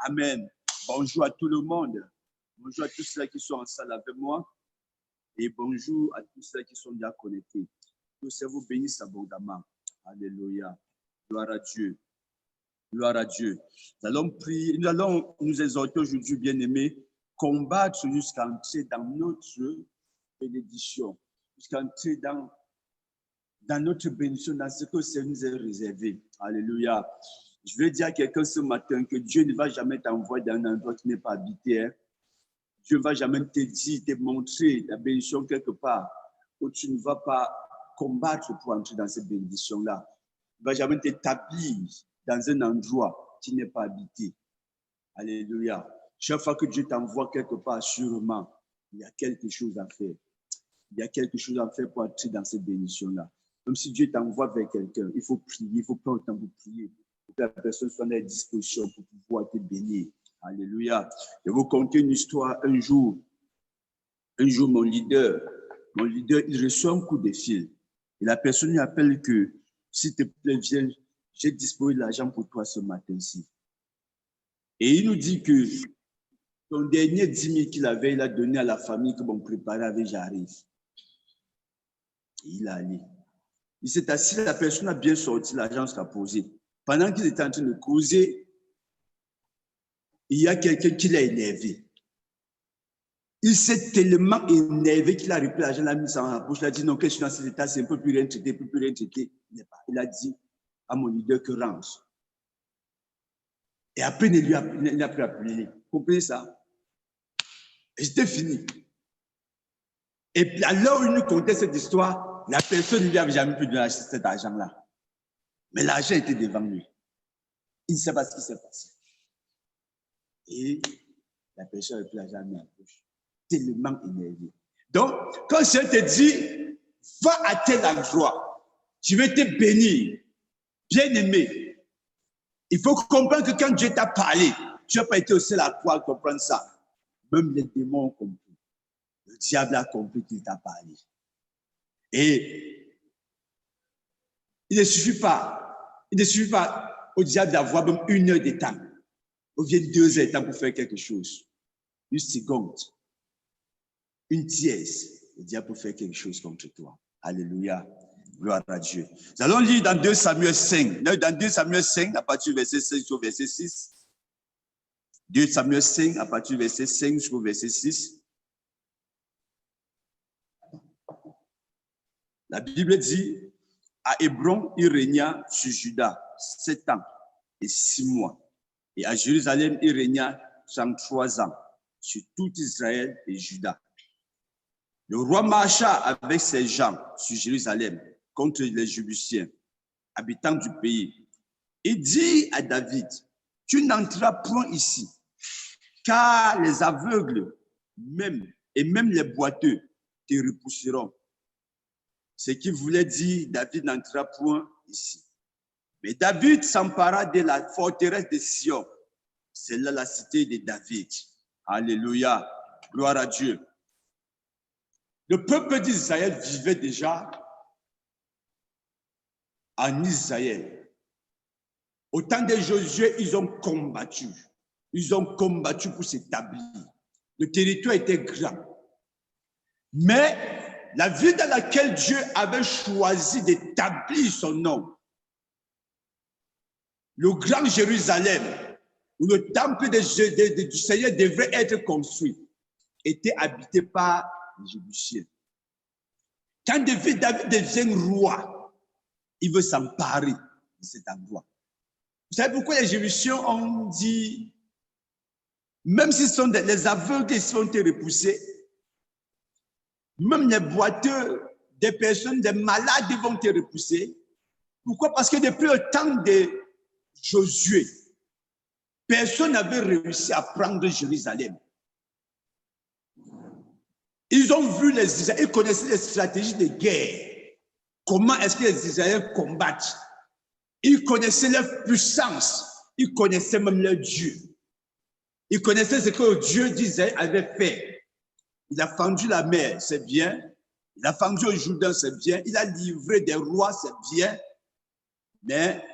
Amen. Bonjour à tout le monde. Bonjour à tous ceux qui sont en salle avec moi. Et bonjour à tous ceux qui sont déjà connectés. Que ça vous bénisse abondamment. Alléluia. Gloire à Dieu. Gloire à Dieu. Nous allons prier, nous allons nous exhorter aujourd'hui, bien-aimés, combattre jusqu'à entrer dans notre bénédiction, jusqu'à entrer dans notre bénédiction, dans ce que le Seigneur nous a réservé. Alléluia. Je veux dire à quelqu'un ce matin que Dieu ne va jamais t'envoyer dans un endroit qui n'est pas habité. Dieu ne va jamais te dire, te montrer la bénédiction quelque part où tu ne vas pas combattre pour entrer dans cette bénédiction-là. Il ne va jamais t'établir dans un endroit qui n'est pas habité. Alléluia. Chaque fois que Dieu t'envoie quelque part, sûrement, il y a quelque chose à faire. Il y a quelque chose à faire pour entrer dans cette bénédiction-là. Même si Dieu t'envoie vers quelqu'un, il faut prier, il faut prendre le temps pour prier, pour que la personne soit à la disposition pour pouvoir te bénir. Alléluia. Je vais vous conter une histoire. Un jour, mon leader, il reçoit un coup de fil. Et la personne lui appelle que, s'il te plaît, viens, j'ai disposé de l'argent pour toi ce matin-ci. Et il nous dit que son dernier 10 000 qu'il avait, il a donné à la famille que bon préparait avec j'arrive. Et il a allé. Il s'est assis, la personne a bien sorti, l'argent sera posé. Pendant qu'il était en train de causer, il y a quelqu'un qui l'a énervé. Il s'est tellement énervé qu'il a repris l'argent, l'a mis dans la bouche, il a dit non, que je suis dans cet état, c'est un peu plus rien traité, plus rien traité. Il a dit à mon leader que range. Et après, il n'a plus appelé. Vous comprenez ça? Et c'était fini. Et puis, à l'heure où il nous contait cette histoire, la personne ne lui avait jamais pu donner cet argent-là. Mais l'argent était devant lui. Il ne sait pas ce qui s'est passé. Et la personne n'a plus l'argent à la bouche. Tellement énervé. Donc, quand le Seigneur te dit, va à tel endroit, je vais te bénir, bien-aimé. Il faut comprendre que quand Dieu t'a parlé, tu n'as pas été aussi là pour comprendre ça. Même les démons ont compris. Le diable a compris qu'il t'a parlé. Et il ne suffit pas au diable d'avoir même 1 heure de temps, ou bien 2 heures de temps pour faire quelque chose. 1 seconde, 1 dièse, le diable peut faire quelque chose contre toi. Alléluia. Gloire à Dieu. Nous allons lire dans 2 Samuel 5. Dans 2 Samuel 5, à partir du verset 5 jusqu'au verset 6. 2 Samuel 5, à partir du verset 5 jusqu'au verset 6. La Bible dit, à Hébron, il régna sur Juda 7 ans et 6 mois. Et à Jérusalem, il régna 33 ans sur tout Israël et Juda. Le roi marcha avec ses gens sur Jérusalem contre les Jébusiens, habitants du pays. Il dit à David, tu n'entreras point ici, car les aveugles et même les boiteux te repousseront. Ce qui voulait dire, David n'entrera point ici. Mais David s'empara de la forteresse de Sion. C'est là la cité de David. Alléluia. Gloire à Dieu. Le peuple d'Israël vivait déjà en Israël. Au temps de Josué, ils ont combattu. Ils ont combattu pour s'établir. Le territoire était grand. Mais la ville dans laquelle Dieu avait choisi d'établir son nom, le grand Jérusalem, où le temple du Seigneur devrait être construit, était habité par les Jébusiens. Quand David devient roi, il veut s'emparer de cet endroit. Vous savez pourquoi les Jébusiens ont dit, même s'ils sont les aveugles, ils sont repoussés, même les boiteux, des personnes, des malades vont te repousser. Pourquoi? Parce que depuis le temps de Josué, personne n'avait réussi à prendre Jérusalem. Ils ont vu les Israéliens, ils connaissaient les stratégies de guerre. Comment est-ce que les Israéliens combattent? Ils connaissaient leur puissance. Ils connaissaient même leur Dieu. Ils connaissaient ce que Dieu d'Israël avait fait. Il a fendu la mer, c'est bien. Il a fendu le Jourdain, c'est bien. Il a livré des rois, c'est bien. Mais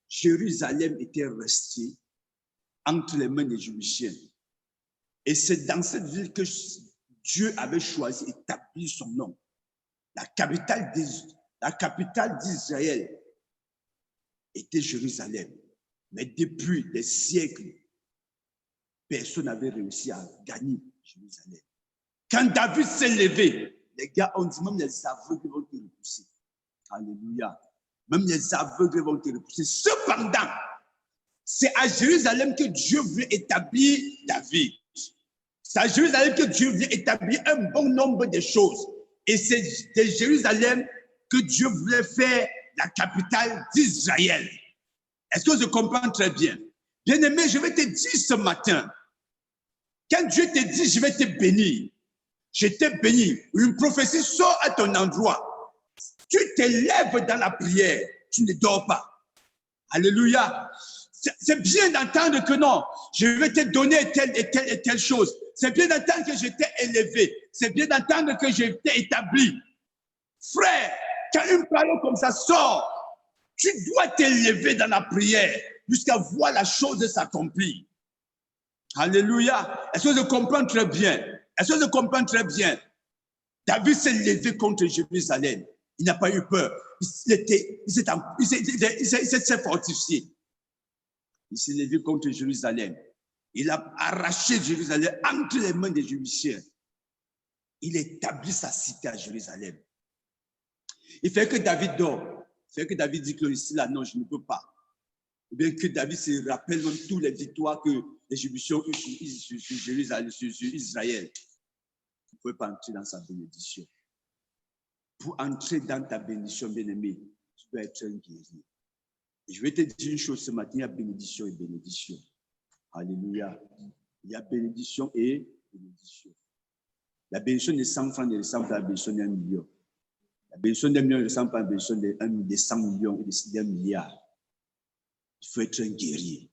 Jérusalem était resté entre les mains des Jébusiens. Et c'est dans cette ville que Dieu avait choisi d'établir son nom. La capitale d'Israël était Jérusalem. Mais depuis des siècles, personne n'avait réussi à gagner Jérusalem. Quand David s'est levé, les gars ont dit, même les aveugles vont te repousser. Alléluia. Même les aveugles vont te repousser. Cependant, c'est à Jérusalem que Dieu veut établir David. C'est à Jérusalem que Dieu veut établir un bon nombre de choses. Et c'est de Jérusalem que Dieu voulait faire la capitale d'Israël. Est-ce que je comprends très bien? Bien-aimé, je vais te dire ce matin, quand Dieu te dit, je vais te bénir, je t'ai béni, une prophétie sort à ton endroit, tu te lèves dans la prière, tu ne dors pas. Alléluia. C'est bien d'entendre que non, je vais te donner telle et telle et telle chose. C'est bien d'entendre que je t'ai élevé. C'est bien d'entendre que je t'ai établi. Frère, quand une parole comme ça sort, tu dois t'élever dans la prière jusqu'à voir la chose s'accomplir. Alléluia. Est-ce que je comprends très bien? Est-ce que je comprends très bien? David s'est levé contre Jérusalem. Il n'a pas eu peur. Il s'est fortifié. Il s'est levé contre Jérusalem. Il a arraché Jérusalem entre les mains des Jébusiens. Il établit sa cité à Jérusalem. Il fait que David dort. Il fait que David dit que ici, là, non, je ne peux pas. Ou bien que David se rappelle même toutes les victoires que les Jébusiens ont eues sur Jérusalem, sur Israël. Tu ne pouvez pas entrer dans sa bénédiction. Pour entrer dans ta bénédiction, bien-aimé, tu dois être un guerrier. Et je vais te dire une chose ce matin, il y a bénédiction et bénédiction. Alléluia. Il y a bénédiction et bénédiction. La bénédiction des 100 francs ne ressemble pas à la bénédiction d'1 million. La bénédiction d'1 million ne ressemble pas à la bénédiction de 100 millions et d'1 milliard. Il faut être un guerrier.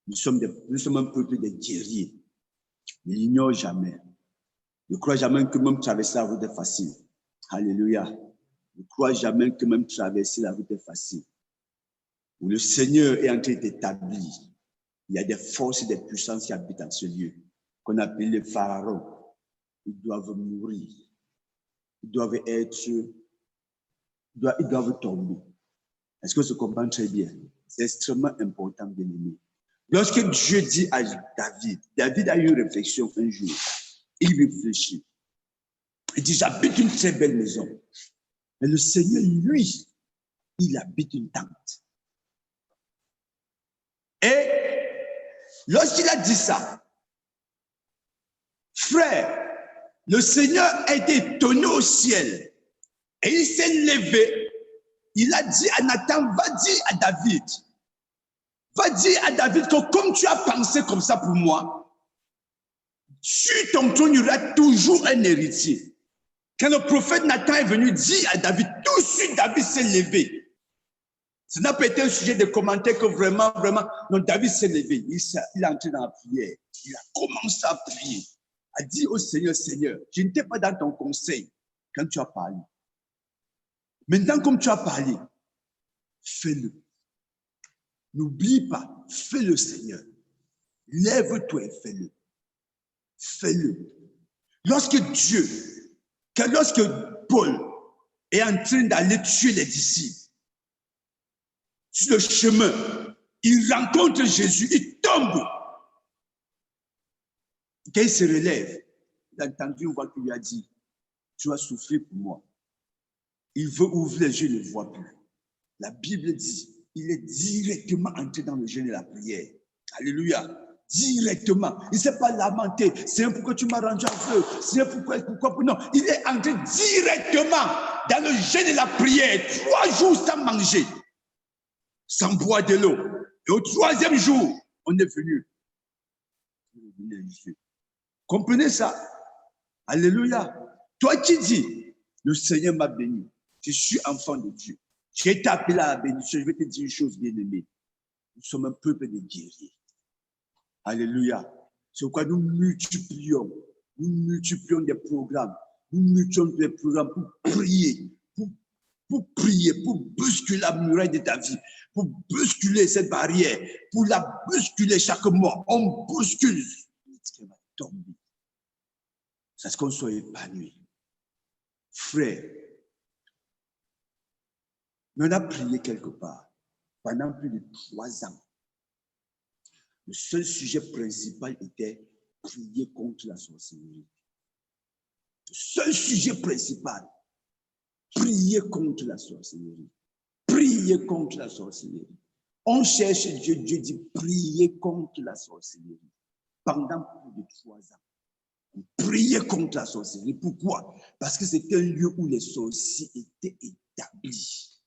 Nous sommes un peuple de guerriers. Ne l'ignore jamais. Ne crois jamais que même traverser la route est facile. Alléluia. Ne crois jamais que même traverser la route est facile. Où le Seigneur est en train d'établir. Il y a des forces et des puissances qui habitent dans ce lieu, qu'on appelle les pharaons. Ils doivent mourir. Ils doivent tomber. Est-ce que je comprends très bien? C'est extrêmement important, bien-aimé. Lorsque Dieu dit à David, David a eu une réflexion un jour. Il réfléchit. Il dit, j'habite une très belle maison. Mais le Seigneur, lui, il habite une tente. Et lorsqu'il a dit ça, frère, le Seigneur a été étonné au ciel. Et il s'est levé. Il a dit à Nathan, va dire à David que comme tu as pensé comme ça pour moi, sur ton trône, il y aura toujours un héritier. Quand le prophète Nathan est venu dire à David, tout de suite David s'est levé. Ce n'a pas été un sujet de commentaire que vraiment, non, David s'est levé. Il est entré dans la prière. Il a commencé à prier. A dit au Seigneur, Seigneur, je n'étais pas dans ton conseil quand tu as parlé. Maintenant, comme tu as parlé, fais-le. N'oublie pas, fais-le, Seigneur. Lève-toi et fais-le. Fais-le. Lorsque Paul est en train d'aller tuer les disciples, sur le chemin, il rencontre Jésus, il tombe. Quand il se relève, il a entendu une voix qui lui a dit, tu as souffert pour moi. Il veut ouvrir les yeux, il ne voit plus. La Bible dit, il est directement entré dans le jeûne et la prière. Alléluia. Directement. Il ne s'est pas lamenté. C'est pourquoi tu m'as rendu aveugle. C'est pourquoi non. Il est entré directement dans le jeûne et la prière. 3 jours sans manger, sans boire de l'eau. Et au 3e jour, on est venu. Comprenez ça? Alléluia. Toi qui dis, le Seigneur m'a béni. Je suis enfant de Dieu. J'ai été appelé à la bénédiction. Je vais te dire une chose, bien-aimée. Nous sommes un peuple de guerriers. Alléluia. C'est pourquoi nous multiplions des programmes. Nous multiplions des programmes pour prier, pour pour prier, pour bousculer la muraille de ta vie, pour bousculer cette barrière, pour la bousculer chaque mois. On bouscule. Elle va tomber. C'est ce qu'on soit épanoui. Frère, on a prié quelque part pendant plus de 3 ans. Le seul sujet principal était prier contre la sorcellerie. Le seul sujet principal, prier contre la sorcellerie. Prier contre la sorcellerie. On cherche Dieu, Dieu dit prier contre la sorcellerie. Pendant plus de 3 ans. On priait contre la sorcellerie. Pourquoi? Parce que c'était un lieu où les sorciers étaient établis.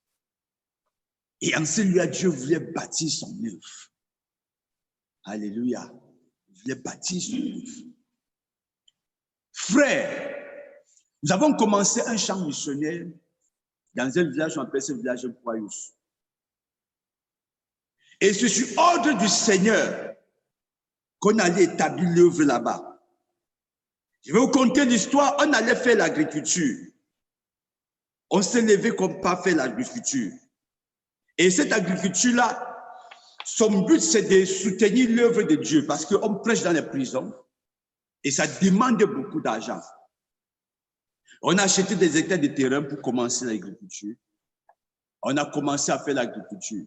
Et en ce lieu, Dieu voulait bâtir son œuvre. Alléluia. Il voulait bâtir son œuvre. Frère, nous avons commencé un champ missionnaire dans un village, on appelle ce village Poyous. Et c'est sur ordre du Seigneur qu'on allait établir l'œuvre là-bas. Je vais vous conter l'histoire. On allait faire l'agriculture. On s'est levé comme pas faire l'agriculture. Et cette agriculture-là, son but, c'est de soutenir l'œuvre de Dieu parce qu'on prêche dans les prisons et ça demande beaucoup d'argent. On a acheté des hectares de terrain pour commencer l'agriculture. On a commencé à faire l'agriculture.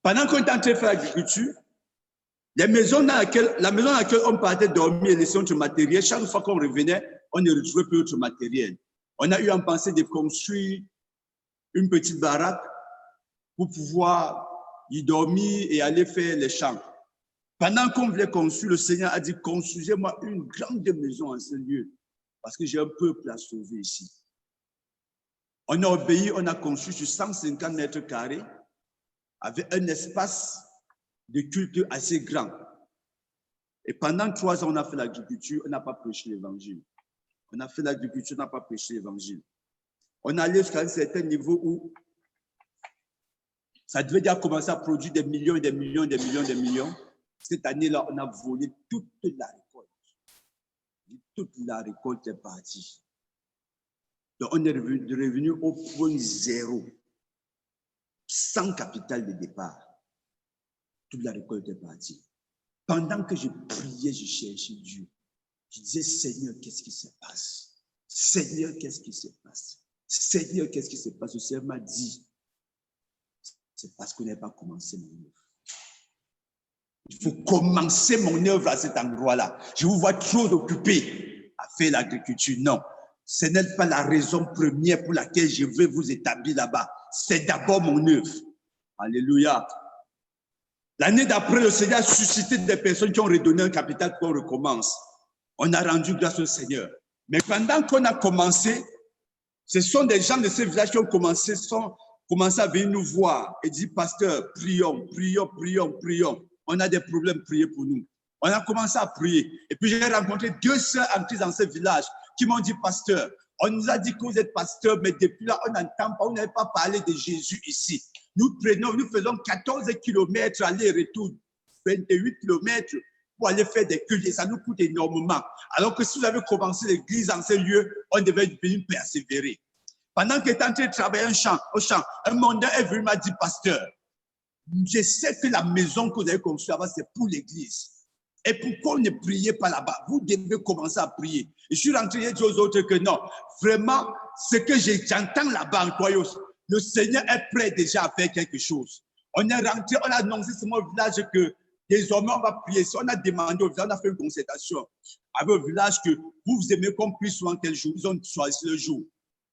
Pendant qu'on était en train de faire l'agriculture, la maison dans laquelle on partait dormir et laisser notre matériel, chaque fois qu'on revenait, on ne retrouvait plus notre matériel. On a eu en pensée de construire une petite baraque pour pouvoir y dormir et aller faire les champs. Pendant qu'on voulait construire, le Seigneur a dit, construisez-moi une grande maison en ce lieu, parce que j'ai un peuple à sauver ici. On a obéi, on a construit sur 150 mètres carrés, avec un espace de culte assez grand. Et pendant 3 ans, on a fait l'agriculture, on n'a pas prêché l'évangile. On a fait l'agriculture, on n'a pas prêché l'évangile. On allait jusqu'à un certain niveau où ça devait déjà commencer à produire des millions et des millions et des millions et des millions. Cette année-là, on a volé toute la récolte. Toute la récolte est partie. Donc, on est revenu au point zéro, sans capital de départ. Toute la récolte est partie. Pendant que je priais, je cherchais Dieu. Je disais, Seigneur, qu'est-ce qui se passe? Seigneur, qu'est-ce qui se passe? Seigneur, qu'est-ce qui se passe? Le Seigneur m'a dit, c'est parce qu'on n'a pas commencé mon œuvre. Il faut commencer mon œuvre à cet endroit-là. Je vous vois trop occupé à faire l'agriculture. Non, ce n'est pas la raison première pour laquelle je veux vous établir là-bas. C'est d'abord mon œuvre. Alléluia. L'année d'après, le Seigneur a suscité des personnes qui ont redonné un capital pour qu'on recommence. On a rendu grâce au Seigneur. Mais pendant qu'on a commencé, ce sont des gens de ce village qui ont commencé à venir nous voir et dire, pasteur, prions, prions, prions, prions. On a des problèmes, priez pour nous. On a commencé à prier. Et puis j'ai rencontré 2 sœurs en Christ dans ce village qui m'ont dit, pasteur, on nous a dit que vous êtes pasteur, mais depuis là, on n'entend pas, on n'avait pas parlé de Jésus ici. Nous faisons 14 km aller-retour, 28 km pour aller faire des cultes et ça nous coûte énormément. Alors que si vous avez commencé l'église en ce lieu, on devait venir persévérer. Pendant que j'étais en train de travailler au champ, un mondain est venu m'a dit, pasteur, je sais que la maison que vous avez construite là-bas, c'est pour l'église. Et pourquoi on ne priez pas là-bas? Vous devez commencer à prier. Et je suis rentré et dit aux autres que non, vraiment, ce que j'entends là-bas en Poyos, le Seigneur est prêt déjà à faire quelque chose. On est rentré, on a annoncé sur mon village que désormais on va prier. On a demandé au village, on a fait une concertation avec le village que vous aimez qu'on prie souvent quel jour. Ils ont choisi le jour.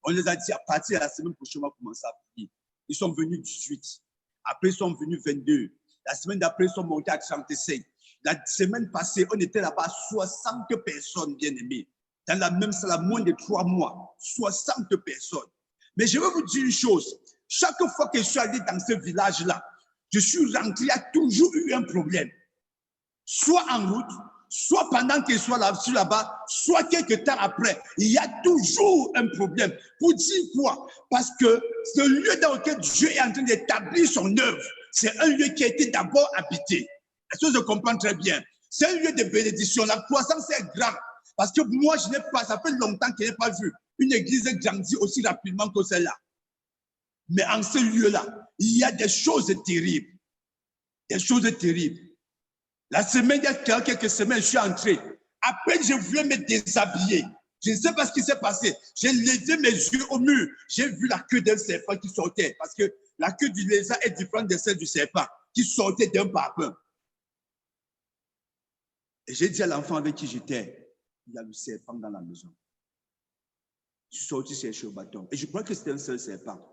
On les a dit à partir de la semaine prochaine, on va commencer à prier. Ils sont venus 18. Après, ils sont venus 22. La semaine d'après, ils sont montés à 35. La semaine passée, on était là-bas 60 personnes, bien-aimées. Dans la même salle, à moins de 3 mois. 60 personnes. Mais je vais vous dire une chose. Chaque fois que je suis allé dans ce village-là, je suis rentré, il y a toujours eu un problème. Soit en route, soit pendant qu'il soit là-bas, soit quelques temps après, il y a toujours un problème. Pour dire quoi? Parce que ce lieu dans lequel Dieu est en train d'établir son œuvre, c'est un lieu qui a été d'abord habité. Est-ce que je comprends très bien? C'est un lieu de bénédiction. La croissance est grande. Parce que moi, ça fait longtemps que je n'ai pas vu une église grandir aussi rapidement que celle-là. Mais en ce lieu-là, il y a des choses terribles. Des choses terribles. La semaine, il y a quelques semaines, je suis entré. À peine je voulais me déshabiller. Je ne sais pas ce qui s'est passé. J'ai levé mes yeux au mur. J'ai vu la queue d'un serpent qui sortait. Parce que la queue du lézard est différente de celle du serpent, qui sortait d'un par un. Et j'ai dit à l'enfant avec qui j'étais, il y a le serpent dans la maison. Je suis sorti chercher au bâton. Et je crois que c'était un seul serpent.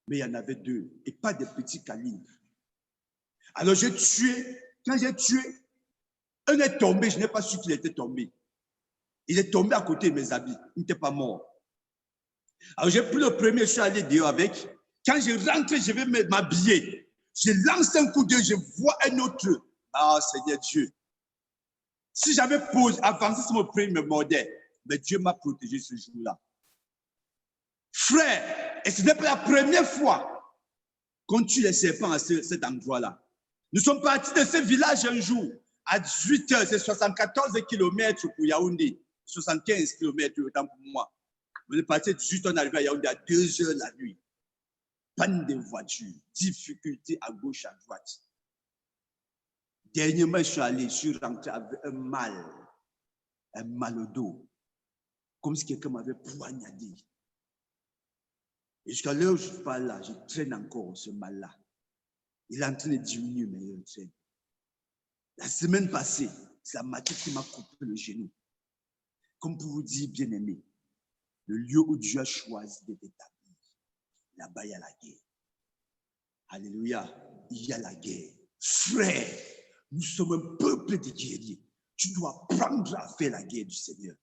Mais il y en avait deux. Et pas de petits calibres. Alors j'ai tué. Quand j'ai tué, un est tombé. Je n'ai pas su qu'il était tombé. Il est tombé à côté de mes habits. Il n'était pas mort. Alors j'ai pris le premier, je suis allé dehors avec. Quand je rentre, je vais m'habiller. Je lance un coup d'œil, je vois un autre. Ah, Seigneur Dieu. Si j'avais avancé sur mon premier, il me mordait. Mais Dieu m'a protégé ce jour-là. Frère, et ce n'est pas la première fois qu'on tue les serpents à cet endroit-là. Nous sommes partis de ce village un jour. À 18 h, c'est 74 km pour Yaoundé. 75 km autant pour moi. On est parti de 18 h, on est arrivé à Yaoundé à 2 h la nuit. Panne de voiture, difficulté à gauche, à droite. Dernièrement, je suis rentré avec un mal au dos, comme si quelqu'un m'avait poignardé. Et jusqu'à l'heure où je parle là, je traîne encore ce mal-là. Il est en train de diminuer, mais il traîne. La semaine passée, c'est la matinée qui m'a coupé le genou. Comme pour vous dire, bien aimé, le lieu où Dieu a choisi de t'établir, là-bas, il y a la guerre. Alléluia, il y a la guerre. Frère, nous sommes un peuple de guerriers. Tu dois apprendre à faire la guerre du Seigneur.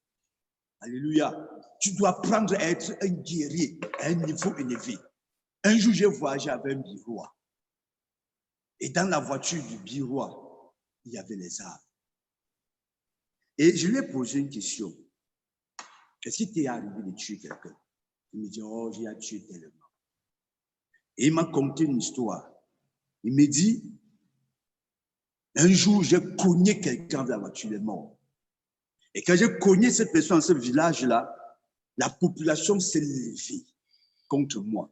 Alléluia. Tu dois apprendre à être un guerrier à un niveau élevé. Un jour, j'ai voyagé avec un biroir. Et dans la voiture du biroir, il y avait les armes. Et je lui ai posé une question. Est-ce qu'il t'est arrivé de tuer quelqu'un? Il me dit, oh, j'ai tué tellement. Et il m'a conté une histoire. Il me dit, un jour, j'ai cogné quelqu'un de la voiture, il est mort. Et quand j'ai cogné cette personne dans ce village-là, la population s'est levée contre moi.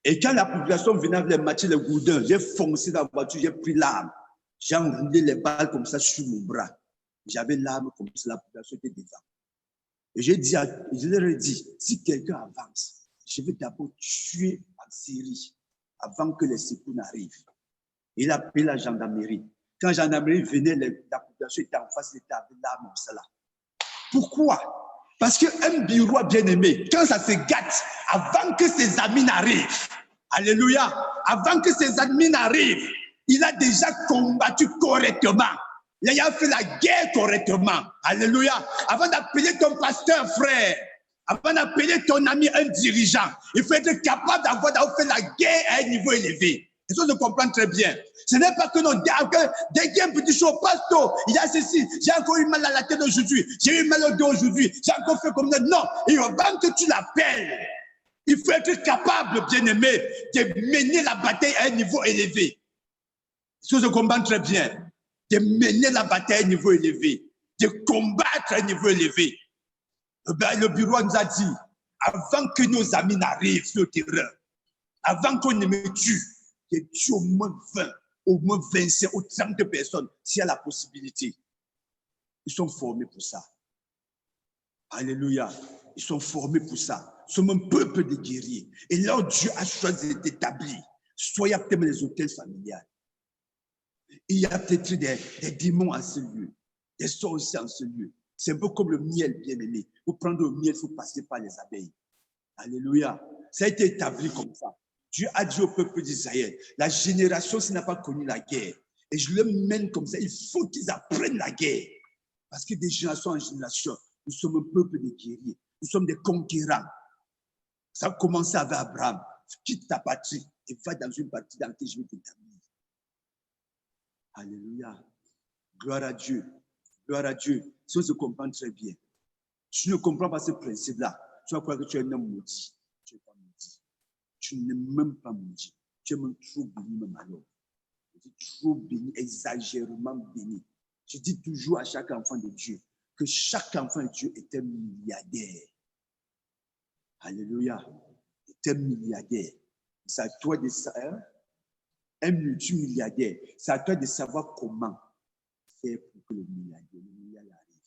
Et quand la population venait avec les matchs, les goudins, j'ai foncé dans la voiture, j'ai pris l'arme. J'ai enroulé les balles comme ça sur mon bras. J'avais l'arme comme ça, la population était devant. Et je leur ai dit, si quelqu'un avance, je vais d'abord tuer en série avant que les secours n'arrivent. Il a appelé la gendarmerie. Quand la gendarmerie venait, la population était en face, il était avec l'arme comme ça là. Pourquoi? Parce qu'un bureau bien-aimé, quand ça se gâte, avant que ses amis n'arrivent, alléluia, avant que ses amis n'arrivent, il a déjà combattu correctement. Il a fait la guerre correctement. Alléluia. Avant d'appeler ton pasteur, frère, avant d'appeler ton ami un dirigeant, il faut être capable d'avoir fait la guerre à un niveau élevé. Et ça, je comprends très bien. Ce n'est pas que non, dès qu'il y a un petit show, pasteur, il y a ceci, j'ai encore eu mal à la tête aujourd'hui, j'ai eu mal au dos aujourd'hui, j'ai encore fait comme ça. Non, et avant que tu l'appelles, il faut être capable, bien-aimé, de mener la bataille à un niveau élevé. Ça, je comprends très bien. De mener la bataille à un niveau élevé, de combattre à un niveau élevé. Le bureau nous a dit, avant que nos amis n'arrivent sur le terrain, avant qu'on ne me tue, je tue au moins 20, au moins 25 ou 30 personnes, s'il y a la possibilité. Ils sont formés pour ça. Alléluia. Ils sont formés pour ça. Nous sommes un peuple de guerriers. Et là où Dieu a choisi d'établir, soit il y a peut-être les hôtels familiales. Il y a peut-être des démons à ce lieu, des sorciers en ce lieu. C'est un peu comme le miel, bien-aimé. Pour prendre le miel, il faut passer par les abeilles. Alléluia. Ça a été établi comme ça. Dieu a dit au peuple d'Israël, la génération qui n'a pas connu la guerre, et je le mène comme ça, il faut qu'ils apprennent la guerre. Parce que de génération en génération, nous sommes un peuple de guerriers, nous sommes des conquérants. Ça a commencé avec Abraham. Quitte ta patrie et va dans une patrie dans laquelle je vais t'établir. Alléluia. Gloire à Dieu. Gloire à Dieu. Ça se comprend très bien. Tu ne comprends pas ce principe-là. Tu vas croire que tu es un homme maudit. Tu n'es pas maudit. Tu n'es même pas maudit. Tu es même trop béni, même alors. Tu es trop béni, exagérément béni. Je dis toujours à chaque enfant de Dieu que chaque enfant de Dieu est un milliardaire. Alléluia. Est un milliardaire. C'est à toi de savoir, un multimilliardaire, c'est à toi de savoir comment faire pour que le milliard arrive.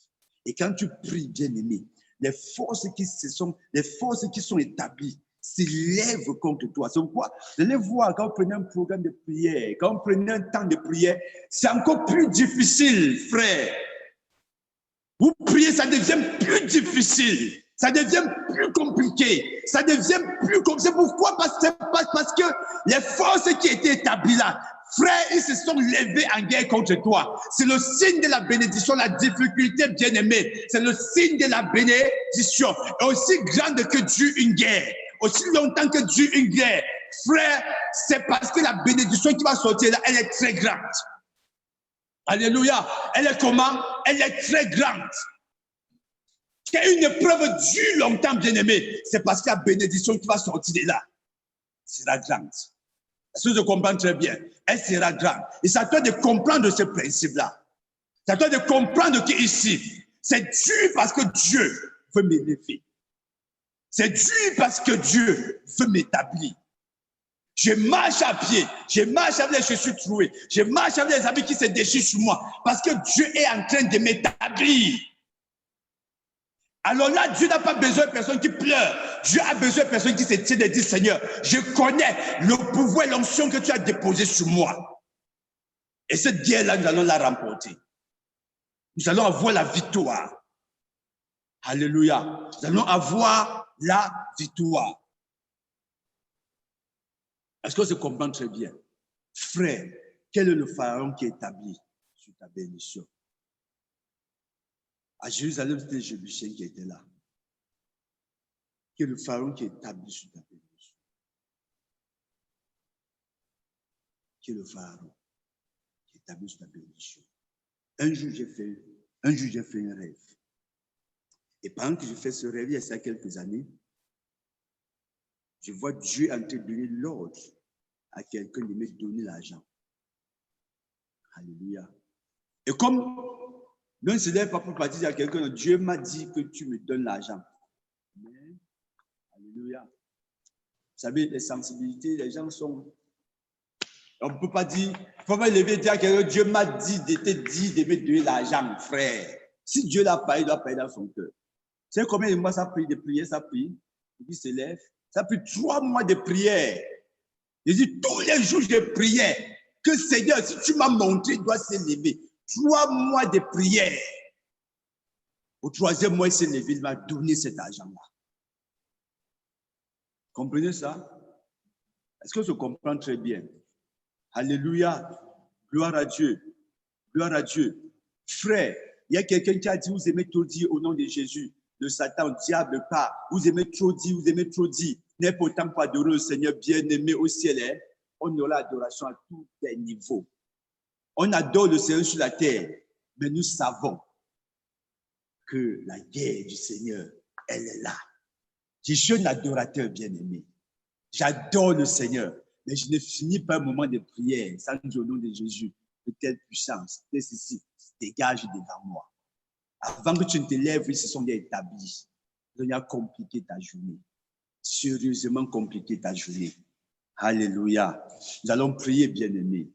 Et quand tu pries, bien-aimé, les forces qui sont établies s'élèvent contre toi. C'est pourquoi, vous allez voir, quand vous prenez un programme de prière, quand vous prenez un temps de prière, c'est encore plus difficile, frère. Vous priez, ça devient plus difficile. Ça devient plus compliqué. Ça devient plus compliqué. Pourquoi? Parce que les forces qui étaient établies là, frère, ils se sont levés en guerre contre toi. C'est le signe de la bénédiction, la difficulté, bien-aimé. C'est le signe de la bénédiction. Et aussi grande que Dieu une guerre. Aussi longtemps que Dieu une guerre. Frère, c'est parce que la bénédiction qui va sortir là, elle est très grande. Alléluia. Elle est comment? Elle est très grande. Qu'il y a une épreuve dure longtemps, bien-aimé, c'est parce que la bénédiction qui va sortir de là sera grande. Est-ce que je comprends très bien? Elle sera grande. Et c'est à toi de comprendre ce principe-là. C'est à toi de comprendre qu'ici, c'est dur parce que Dieu veut m'élever. C'est dur parce que Dieu veut m'établir. Je marche à pied, je marche avec les chaussures trouées, je marche avec les habits qui se déchirent sur moi parce que Dieu est en train de m'établir. Alors là, Dieu n'a pas besoin de personnes qui pleurent. Dieu a besoin de personnes qui se tiennent et disent, Seigneur, je connais le pouvoir et l'onction que tu as déposé sur moi. Et cette guerre-là, nous allons la remporter. Nous allons avoir la victoire. Alléluia. Nous allons avoir la victoire. Est-ce que je comprends très bien? Frère, quel est le pharaon qui est établi sur ta bénédiction? À Jérusalem, c'était Jébuchien qui était là. Qui est le pharaon qui est établi sur ta bénédiction? Qui est le pharaon qui est établi sur ta bénédiction? Un jour, j'ai fait un rêve. Et pendant que je fais ce rêve, il y a ça quelques années, je vois Dieu en train de donner l'ordre à quelqu'un de me donner l'argent. Alléluia. Et comme l'un ne se lève pas pour partir à quelqu'un, Dieu m'a dit que tu me donnes l'argent. Alléluia. Vous savez, les sensibilités, les gens sont... On ne peut pas dire, il ne faut pas lever et dire à quelqu'un, Dieu m'a dit de te dire de me donner l'argent, frère. Si Dieu l'a payé, il doit payer dans son cœur. Vous savez combien de mois ça a pris de prière, ça a pris? Il se lève. Ça a pris 3 mois de prière. Il dit, tous les jours, je priais. Que Seigneur, si tu m'as montré, il doit se lever. 3 mois de prière. Au 3e mois, il s'est levé, il m'a donné cet argent-là. Comprenez ça? Est-ce que je comprends très bien? Alléluia. Gloire à Dieu. Gloire à Dieu. Frère, il y a quelqu'un qui a dit, vous aimez trop dire au nom de Jésus. Le Satan, diable pas. Vous aimez trop dire, vous aimez trop dire. N'est pourtant pas adorer le Seigneur bien-aimé au ciel. Hein? On aura l'adoration à tous les niveaux. On adore le Seigneur sur la terre, mais nous savons que la guerre du Seigneur, elle est là. Je suis un adorateur bien-aimé. J'adore le Seigneur, mais je ne finis pas un moment de prière sans dire au nom de Jésus, de telle puissance, de ceci, dégage devant moi. Avant que tu ne te lèves, ils se sont déjà établis. Il a compliqué ta journée. Sérieusement compliqué ta journée. Alléluia. Nous allons prier, bien-aimés.